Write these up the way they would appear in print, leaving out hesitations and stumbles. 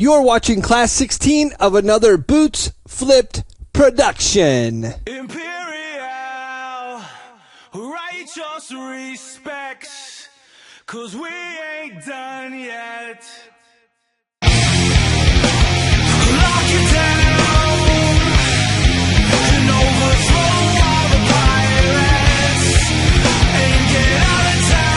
You're watching Class 16 of another Boots Flipped production. Imperial, righteous respect, 'cause we ain't done yet. Lock it down and overthrow all the pirates and get out of town.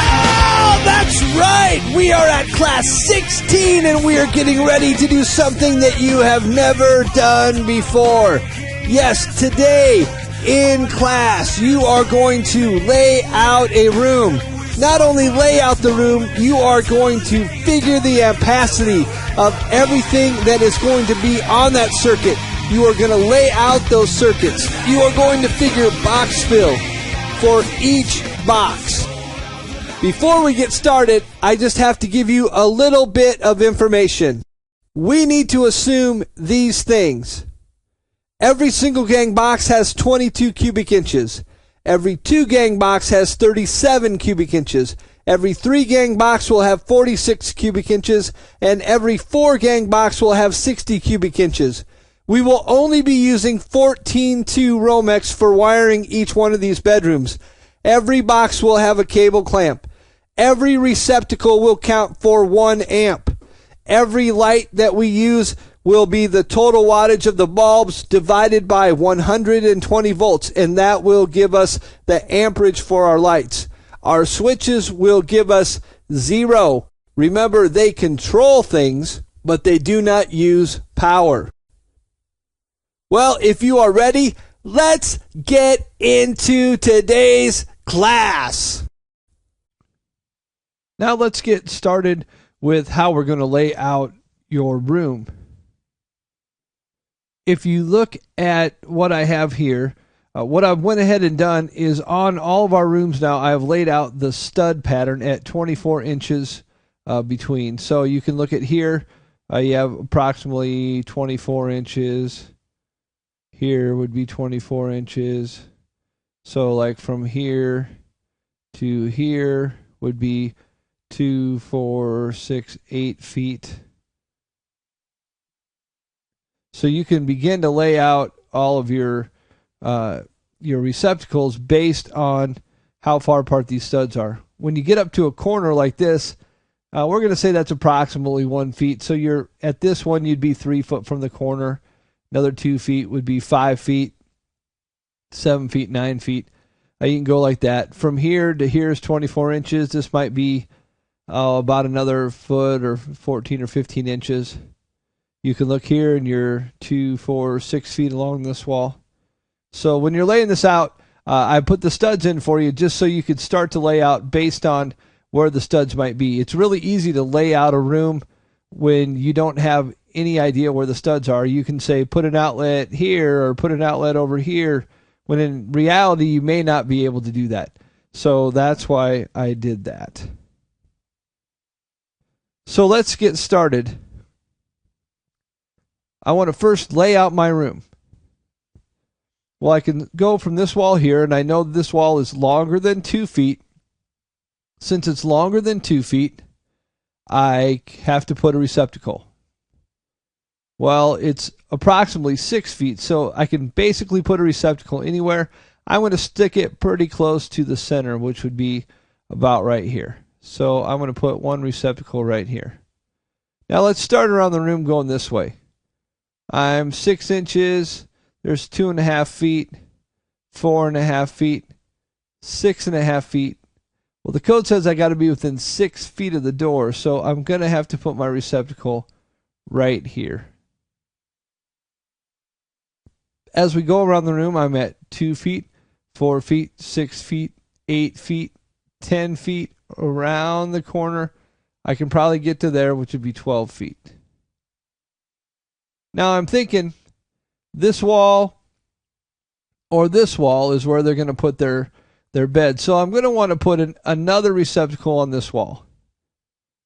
Oh, that's right! We are at Class 16 and we are getting ready to do something that you have never done before. Yes, today in class you are going to lay out a room. Not only lay out the room, you are going to figure the ampacity of everything that is going to be on that circuit. You are going to lay out those circuits. You are going to figure box fill for each box. Before we get started, I just have to give you a little bit of information. We need to assume these things. Every single gang box has 22 cubic inches. Every 2 gang box has 37 cubic inches. Every 3 gang box will have 46 cubic inches. And every 4 gang box will have 60 cubic inches. We will only be using 14-2 Romex for wiring each one of these bedrooms. Every box will have a cable clamp. Every receptacle will count for 1 amp. Every light that we use will be the total wattage of the bulbs divided by 120 volts, and that will give us the amperage for our lights. Our switches will give us 0. Remember, they control things, but they do not use power. Well, if you are ready, let's get into today's class. Now let's get started with how we're going to lay out your room. If you look at what I have here, what I've went ahead and done is on all of our rooms now, I have laid out the stud pattern at 24 inches between. So you can look at here, you have approximately 24 inches. Here would be 24 inches. So like from here to here would be 2, 4, 6, 8 feet. So you can begin to lay out all of your receptacles based on how far apart these studs are. When you get up to a corner like this, we're going to say that's approximately 1 feet. So you're at this one, you'd be 3 foot from the corner. Another 2 feet would be 5 feet, 7 feet, 9 feet. You can go like that. From here to here is 24 inches. This might be about another foot or 14 or 15 inches. You can look here and you're 2, 4, 6 feet along this wall. So when you're laying this out, I put the studs in for you just so you could start to lay out based on where the studs might be. It's really easy to lay out a room when you don't have any idea where the studs are. You can say put an outlet here or put an outlet over here, when in reality you may not be able to do that. So that's why I did that. So let's get started. I want to first lay out my room. Well, I can go from this wall here, and I know this wall is longer than 2 feet. Since it's longer than 2 feet, I have to put a receptacle. Well, it's approximately 6 feet, so I can basically put a receptacle anywhere. I'm going to stick it pretty close to the center, which would be about right here. So I'm going to put one receptacle right here. Now let's start around the room going this way. I'm 6 inches. There's 2.5 feet, 4.5 feet, 6.5 feet. Well, the code says I got to be within 6 feet of the door, so I'm going to have to put my receptacle right here. As we go around the room, I'm at 2 feet, 4 feet, 6 feet, 8 feet, 10 feet. Around the corner, I can probably get to there, which would be 12 feet. Now I'm thinking this wall or this wall is where they're going to put their bed. So I'm going to want to put another receptacle on this wall.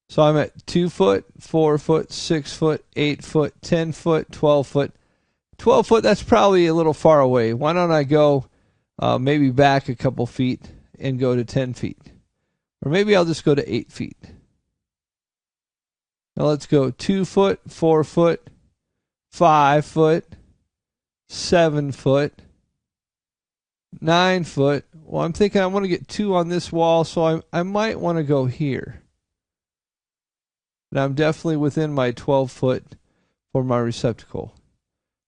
So I'm at 2 foot, 4 foot, 6 foot, 8 foot, 10 foot, 12 foot. 12 foot, that's probably a little far away. Why don't I go maybe back a couple feet and go to 10 feet? Or maybe I'll just go to 8 feet. Now let's go 2 foot, 4 foot, 5 foot, 7 foot, 9 foot. Well, I'm thinking I want to get 2 on this wall, so I might want to go here. And I'm definitely within my 12 foot for my receptacle.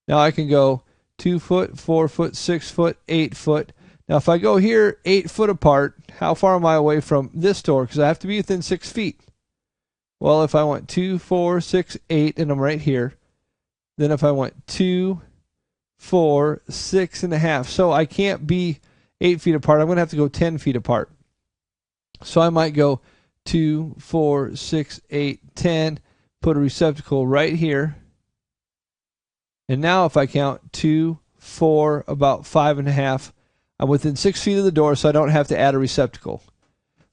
Now I can go 2 foot, 4 foot, 6 foot, 8 foot. Now if I go here 8 foot apart, how far am I away from this door? Because I have to be within 6 feet. Well, if I went 2, 4, 6, 8, and I'm right here, then if I went 2, 4, 6.5, so I can't be 8 feet apart. I'm going to have to go 10 feet apart. So I might go 2, 4, 6, 8, 10, put a receptacle right here. And now if I count 2, 4, about 5.5, I'm within 6 feet of the door, so I don't have to add a receptacle.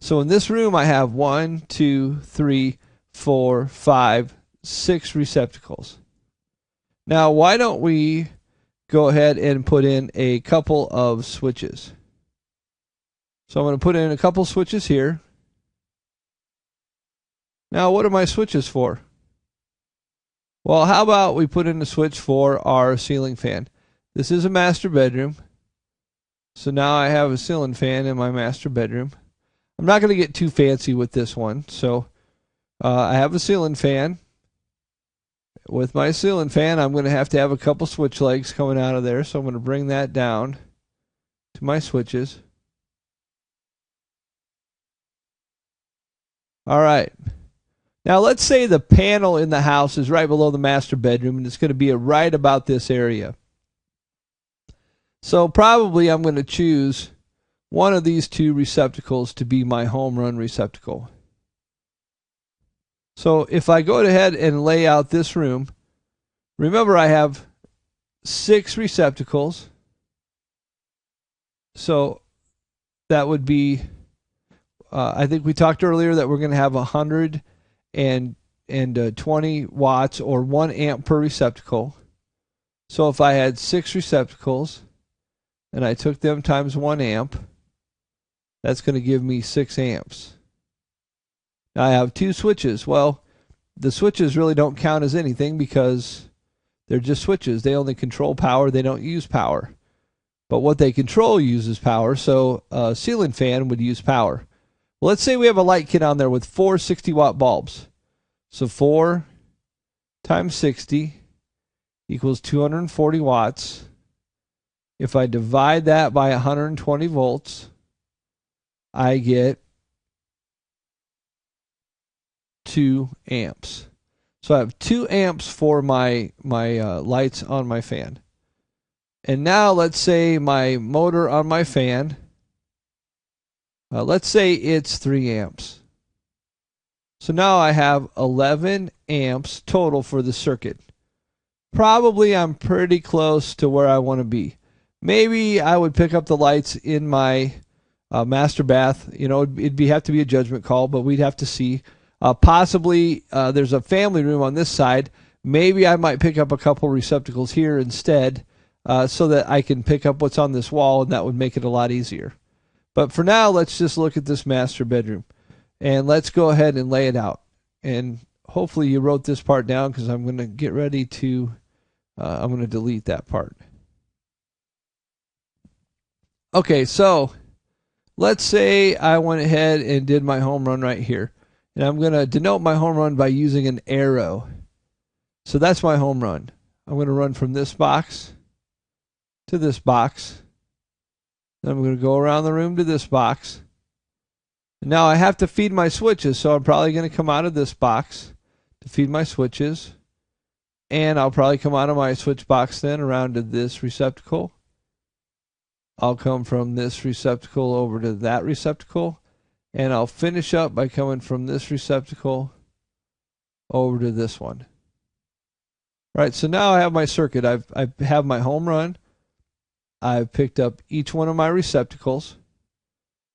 So in this room, I have 1, 2, 3, 4, 5, 6 receptacles. Now, why don't we go ahead and put in a couple of switches? So I'm going to put in a couple switches here. Now, what are my switches for? Well, how about we put in a switch for our ceiling fan? This is a master bedroom. So now I have a ceiling fan in my master bedroom. I'm not going to get too fancy with this one. So I have a ceiling fan. With my ceiling fan, I'm going to have a couple switch legs coming out of there. So I'm going to bring that down to my switches. All right. Now let's say the panel in the house is right below the master bedroom, and it's going to be right about this area. So probably I'm going to choose one of these 2 receptacles to be my home run receptacle. So if I go ahead and lay out this room, remember I have 6 receptacles. So that would be, I think we talked earlier that we're going to have 120 watts or 1 amp per receptacle. So if I had 6 receptacles and I took them times 1 amp, that's going to give me 6 amps. Now I have 2 switches. Well, the switches really don't count as anything because they're just switches. They only control power. They don't use power. But what they control uses power, so a ceiling fan would use power. Well, let's say we have a light kit on there with 4 60-watt bulbs. So 4 times 60 equals 240 watts. If I divide that by 120 volts, I get 2 amps. So I have 2 amps for my lights on my fan. And now let's say my motor on my fan, let's say it's 3 amps. So now I have 11 amps total for the circuit. Probably I'm pretty close to where I want to be. Maybe I would pick up the lights in my master bath. You know, it'd have to be a judgment call, but we'd have to see. Possibly there's a family room on this side. Maybe I might pick up a couple receptacles here instead so that I can pick up what's on this wall, and that would make it a lot easier. But for now, let's just look at this master bedroom. And let's go ahead and lay it out. And hopefully you wrote this part down because I'm going to get ready to, I'm going to delete that part. Okay, so let's say I went ahead and did my home run right here. And I'm going to denote my home run by using an arrow. So that's my home run. I'm going to run from this box to this box. Then I'm going to go around the room to this box. And now I have to feed my switches, so I'm probably going to come out of this box to feed my switches. And I'll probably come out of my switch box then around to this receptacle. I'll come from this receptacle over to that receptacle. And I'll finish up by coming from this receptacle over to this one. Right, so now I have my circuit. I have my home run. I've picked up each one of my receptacles.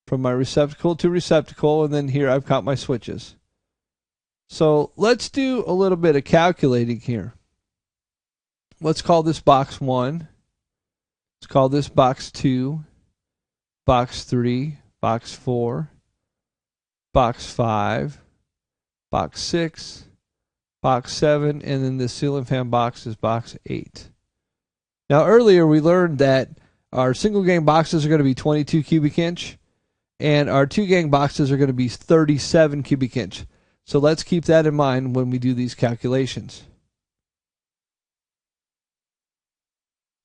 From my receptacle to receptacle, and then here I've got my switches. So let's do a little bit of calculating here. Let's call this box 1. Let's call this box 2, box 3, box 4, box 5, box 6, box 7, and then the ceiling fan box is box 8. Now earlier we learned that our single gang boxes are going to be 22 cubic inch, and our two gang boxes are going to be 37 cubic inch. So let's keep that in mind when we do these calculations.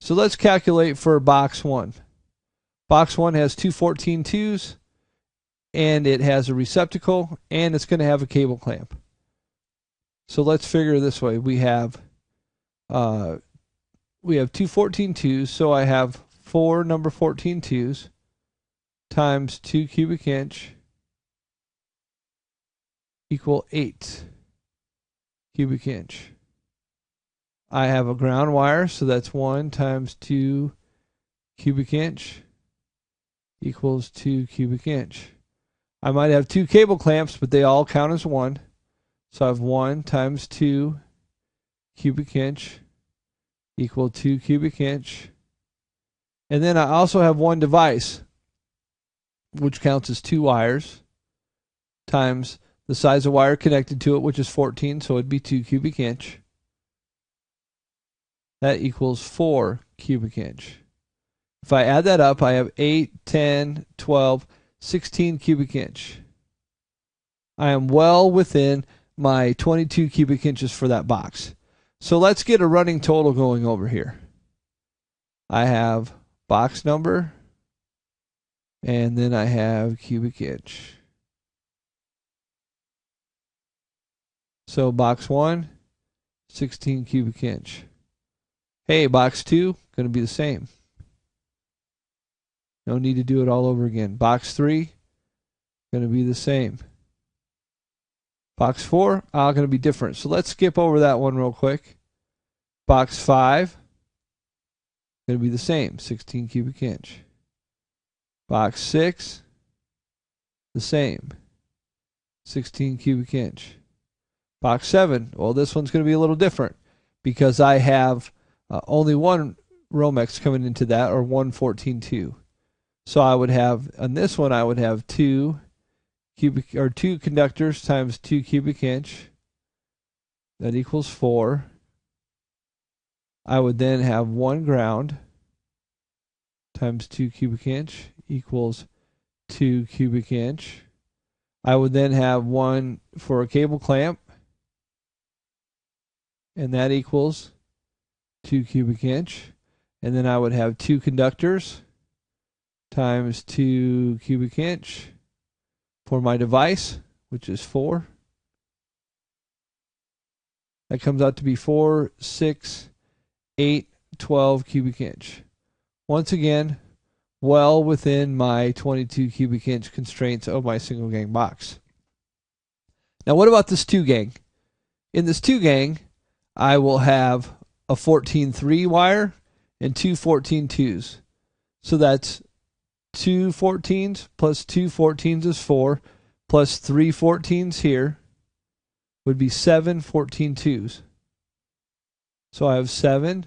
So let's calculate for box 1. Box 1 has two 14-2s, and it has a receptacle, and it's going to have a cable clamp. So let's figure this way. We have two 14-2s, so I have 4 number 14-2s times 2 cubic inch equal 8 cubic inch. I have a ground wire, so that's 1 times 2 cubic inch equals 2 cubic inch. I might have 2 cable clamps, but they all count as 1. So I have 1 times 2 cubic inch equal 2 cubic inch. And then I also have one device, which counts as 2 wires, times the size of wire connected to it, which is 14, so it'd be 2 cubic inch. That equals 4 cubic inch. If I add that up, I have 8, 10, 12, 16 cubic inch. I am well within my 22 cubic inches for that box. So let's get a running total going over here. I have box number, and then I have cubic inch. So box 1, 16 cubic inch. Hey, box 2, going to be the same. No need to do it all over again. Box 3, going to be the same. Box 4, going to be different. So let's skip over that one real quick. Box 5, going to be the same, 16 cubic inch. Box 6, the same, 16 cubic inch. Box 7, well, this one's going to be a little different because I have only one Romex coming into that, or one 14-2. So I would have, on this one, I would have 2 conductors times 2 cubic inch. That equals 4. I would then have 1 ground times 2 cubic inch equals 2 cubic inch. I would then have 1 for a cable clamp, and that equals 2 cubic inch. And then I would have 2 conductors times 2 cubic inch for my device, which is 4. That comes out to be 4, 6, 8, 12 cubic inch. Once again, well within my 22 cubic inch constraints of my single gang box. Now what about this 2 gang? In this 2 gang, I will have a 14-3 wire and 2 14-2s. So that's 2 14s plus 2 14s is 4, plus 3 14s here would be 7 14-2s. So I have 7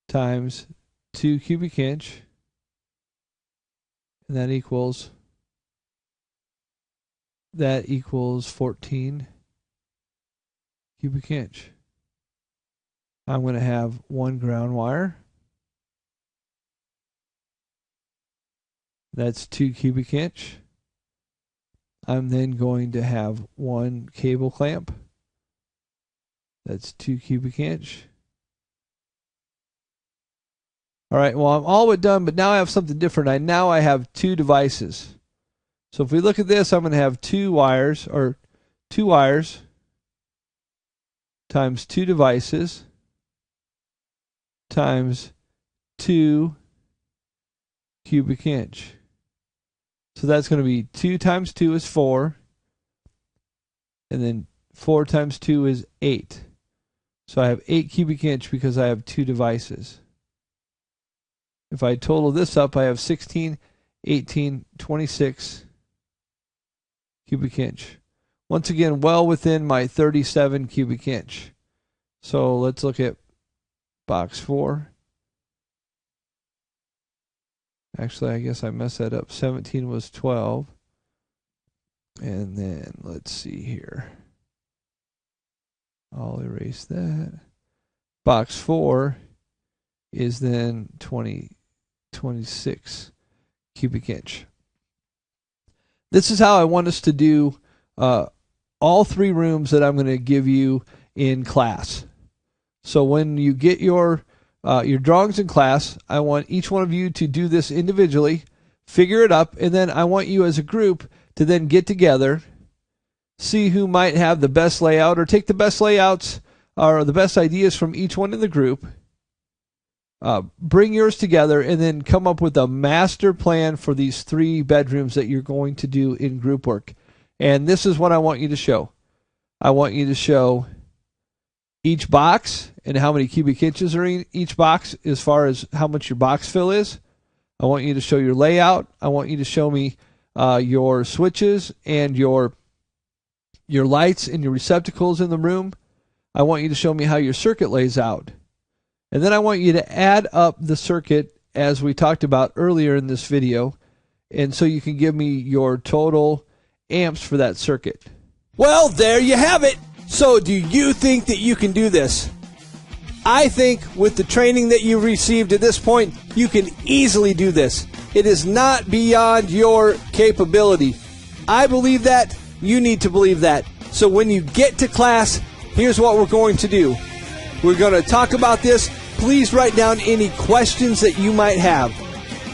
times 2 cubic inch, and that equals 14 cubic inch. I'm going to have 1 ground wire. That's 2 cubic inch. I'm then going to have 1 cable clamp. That's 2 cubic inch. All right, well, I'm all but done, but now I have something different. Now I have 2 devices. So if we look at this, I'm going to have 2 wires, or 2 wires times 2 devices times 2 cubic inch. So that's going to be 2 times 2 is 4, and then 4 times 2 is 8. So I have 8 cubic inch because I have 2 devices. If I total this up, I have 16, 18, 26 cubic inch. Once again, well within my 37 cubic inch. So let's look at box 4. Actually, I guess I messed that up. 17 was 12. And then let's see here. I'll erase that. Box 4 is then 26 cubic inch. This is how I want us to do all 3 rooms that I'm going to give you in class. So when you get your drawings in class, I want each one of you to do this individually, figure it up, and then I want you as a group to then get together, see who might have the best layout, or take the best layouts or the best ideas from each one in the group, bring yours together, and then come up with a master plan for these 3 bedrooms that you're going to do in group work. And this is what I want you to show. I want you to show each box and how many cubic inches are in each box as far as how much your box fill is. I want you to show your layout. I want you to show me your switches and your lights and your receptacles in the room. I want you to show me how your circuit lays out. And then I want you to add up the circuit as we talked about earlier in this video. And so you can give me your total amps for that circuit. Well, there you have it. So do you think that you can do this? I think with the training that you've received at this point, you can easily do this. It is not beyond your capability. I believe that. You need to believe that. So when you get to class, here's what we're going to do. We're going to talk about this. Please write down any questions that you might have.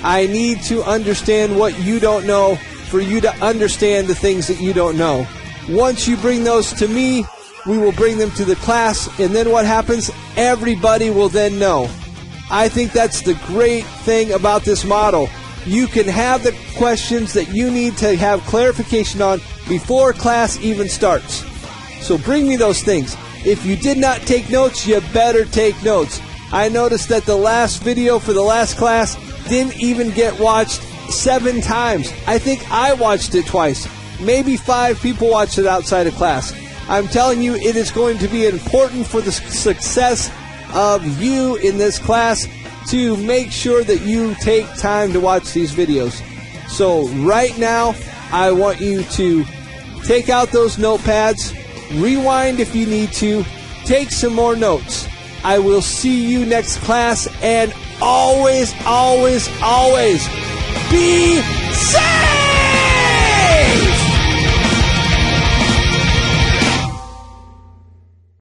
I need to understand what you don't know for you to understand the things that you don't know. Once you bring those to me, we will bring them to the class, and then what happens? Everybody will then know. I think that's the great thing about this model. You can have the questions that you need to have clarification on before class even starts. So bring me those things. If you did not take notes, you better take notes. I noticed that the last video for the last class didn't even get watched 7 times. I think I watched it twice. Maybe 5 people watched it outside of class. I'm telling you, it is going to be important for the success of you in this class to make sure that you take time to watch these videos. So right now, I want you to take out those notepads, rewind if you need to, take some more notes. I will see you next class, and always, always, always be safe!